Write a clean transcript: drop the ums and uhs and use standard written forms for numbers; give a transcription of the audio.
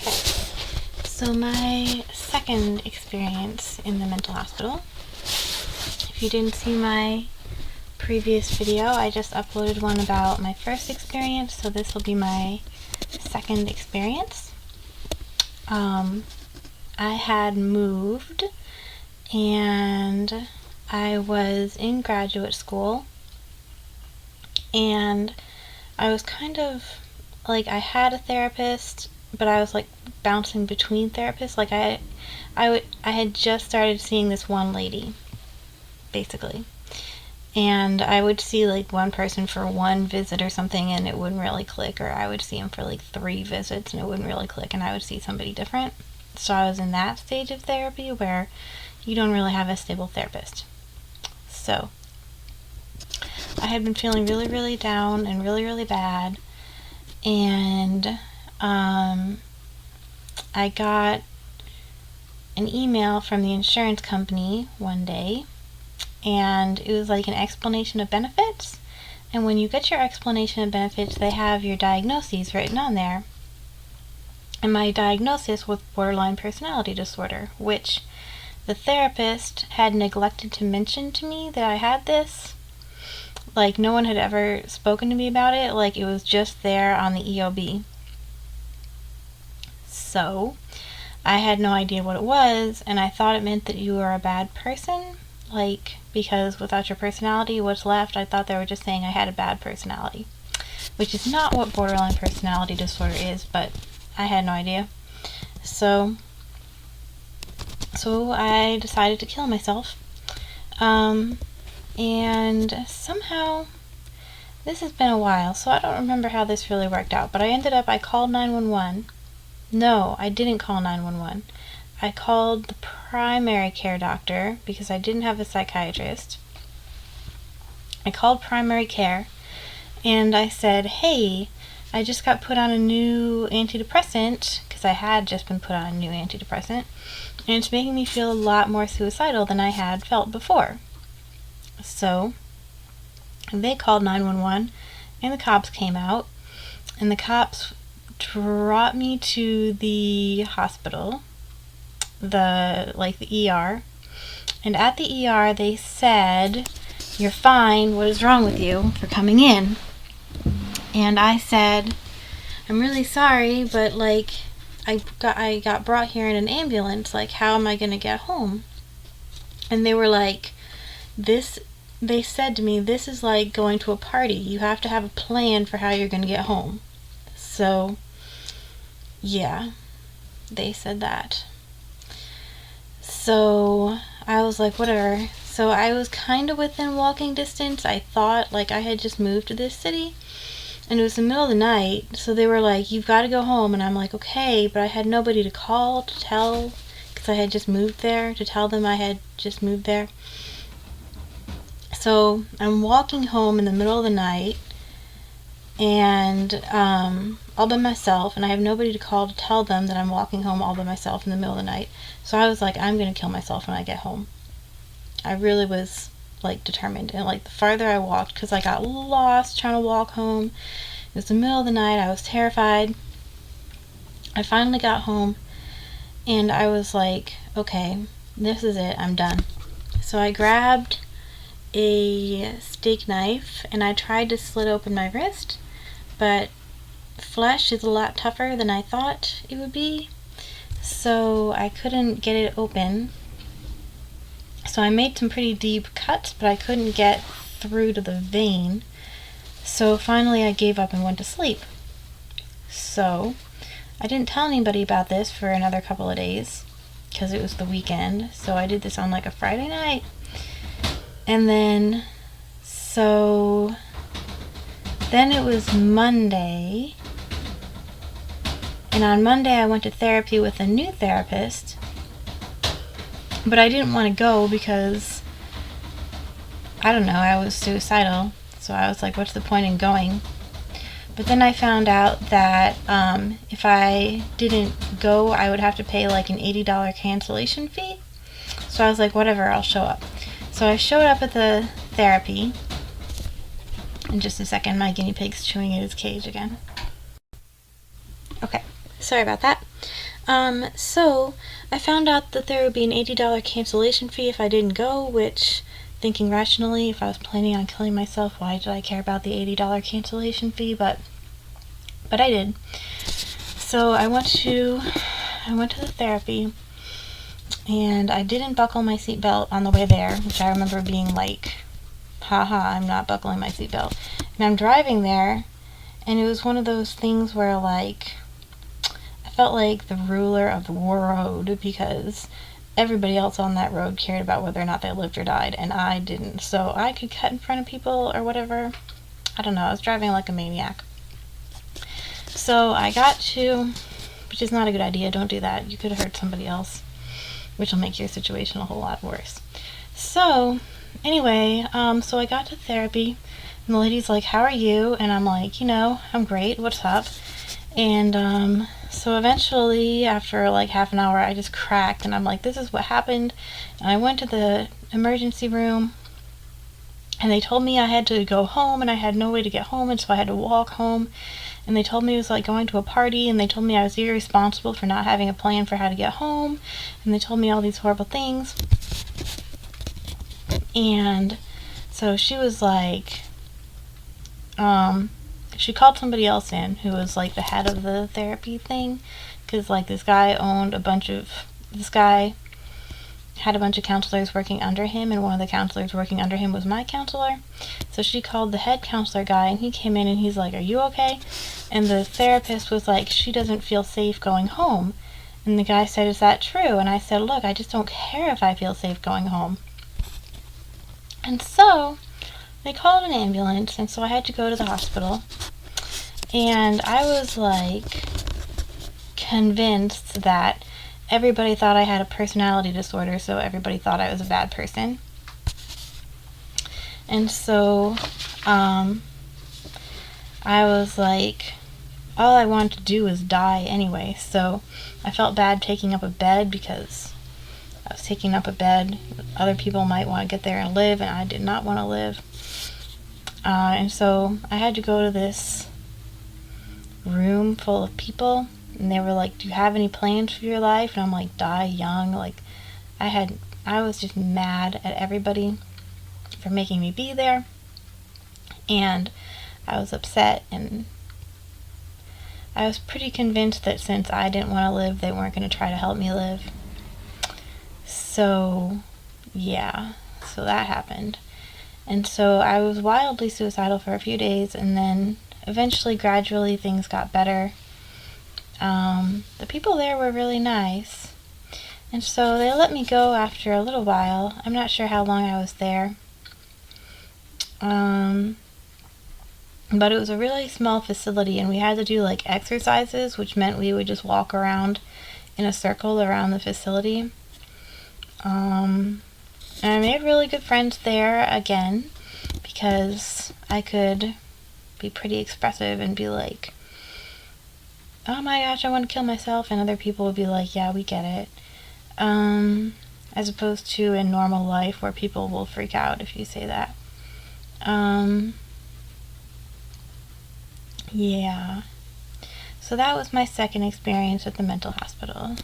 So my second experience in the mental hospital. If you didn't see my previous video, I just uploaded one about my first experience, so this will be my second experience. I had moved and I was in graduate school, and I was kind of like, I had a therapist, but I was like bouncing between therapists. Like I had just started seeing this one lady, basically, and I would see like one person for one visit or something and it wouldn't really click, or I would see him for like 3 visits and it wouldn't really click, and I would see somebody different. So I was in that stage of therapy where you don't really have a stable therapist. So I had been feeling really, really down and really, really bad, and I got an email from the insurance company one day, and it was like an explanation of benefits. And when you get your explanation of benefits, they have your diagnoses written on there. And my diagnosis was borderline personality disorder, which the therapist had neglected to mention to me that I had this. Like, no one had ever spoken to me about it. Like, it was just there on the EOB. So I had no idea what it was, and I thought it meant that you were a bad person. Like, because without your personality, what's left? I thought they were just saying I had a bad personality, which is not what borderline personality disorder is, but I had no idea. So I decided to kill myself. And somehow, this has been a while, so I don't remember how this really worked out, but I called 911. No, I didn't call 911. I called the primary care doctor because I didn't have a psychiatrist. I called primary care and I said, hey, I just got put on a new antidepressant, because I had just been put on a new antidepressant, and it's making me feel a lot more suicidal than I had felt before. So they called 911 and the cops came out, and the cops brought me to the hospital, the ER, and at the ER they said, you're fine, what is wrong with you for coming in? And I said, I'm really sorry, but like, I got brought here in an ambulance, like, how am I gonna get home? And they were like, they said to me, this is like going to a party, you have to have a plan for how you're gonna get home. So yeah, they said that. So I was like, whatever. So I was kind of within walking distance. I thought, like, I had just moved to this city, and it was the middle of the night, so they were like, you've got to go home. And I'm like, okay, but I had nobody to call to tell, because I had just moved there, to tell them I had just moved there. So I'm walking home in the middle of the night, and all by myself, and I have nobody to call to tell them that I'm walking home all by myself in the middle of the night. So I was like, I'm gonna kill myself when I get home. I really was like determined, and like the farther I walked, because I got lost trying to walk home, it was the middle of the night, I was terrified. I finally got home and I was like, okay, this is it, I'm done. So I grabbed a steak knife and I tried to slit open my wrist, but flesh is a lot tougher than I thought it would be, so I couldn't get it open. So I made some pretty deep cuts, but I couldn't get through to the vein. So finally I gave up and went to sleep. So I didn't tell anybody about this for another couple of days, because it was the weekend. So I did this on like a Friday night. And then it was Monday. And on Monday I went to therapy with a new therapist. But I didn't want to go because, I don't know, I was suicidal. So I was like, what's the point in going? But then I found out that if I didn't go, I would have to pay like an $80 cancellation fee. So I was like, whatever, I'll show up. So I showed up at the therapy. In just a second, my guinea pig's chewing at his cage again. Okay, Sorry about that. So I found out that there would be an $80 cancellation fee if I didn't go, which, thinking rationally, if I was planning on killing myself, why did I care about the $80 cancellation fee? But I did. So I went to the therapy, and I didn't buckle my seatbelt on the way there, which I remember being like, haha, I'm not buckling my seatbelt. And I'm driving there, and it was one of those things where, like, I felt like the ruler of the road, because everybody else on that road cared about whether or not they lived or died, and I didn't. So I could cut in front of people or whatever. I don't know, I was driving like a maniac. So I got to, which is not a good idea, don't do that. You could have hurt somebody else, which will make your situation a whole lot worse. So anyway, so I got to therapy, and the lady's like, how are you? And I'm like, I'm great, what's up? And so eventually, after like half an hour, I just cracked, and I'm like, this is what happened. And I went to the emergency room, and they told me I had to go home, and I had no way to get home, and so I had to walk home. And they told me it was like going to a party, and they told me I was irresponsible for not having a plan for how to get home, and they told me all these horrible things. And so she was like, she called somebody else in who was like the head of the therapy thing, because like this guy had a bunch of counselors working under him, and one of the counselors working under him was my counselor. So she called the head counselor guy, and he came in, and he's like, are you okay? And the therapist was like, she doesn't feel safe going home. And the guy said, is that true? And I said, look, I just don't care if I feel safe going home. And so they called an ambulance, and so I had to go to the hospital. And I was like convinced that everybody thought I had a personality disorder, so everybody thought I was a bad person. And so I was like, all I wanted to do was die anyway. So I felt bad taking up a bed, because I was taking up a bed. Other people might want to get there and live, and I did not want to live. And so I had to go to this room full of people, and they were like, do you have any plans for your life? And I'm like, die young. Like, I was just mad at everybody for making me be there, and I was upset, and I was pretty convinced that since I didn't want to live, they weren't going to try to help me live. So yeah, so that happened. And so I was wildly suicidal for a few days, and then eventually, gradually, things got better. The people there were really nice, and so they let me go after a little while. I'm not sure how long I was there. But it was a really small facility, and we had to do like exercises, which meant we would just walk around in a circle around the facility. And I made really good friends there again, because I could be pretty expressive and be like, oh my gosh, I want to kill myself, and other people would be like, yeah, we get it. As opposed to in normal life, where people will freak out if you say that. Yeah. So that was my second experience at the mental hospital.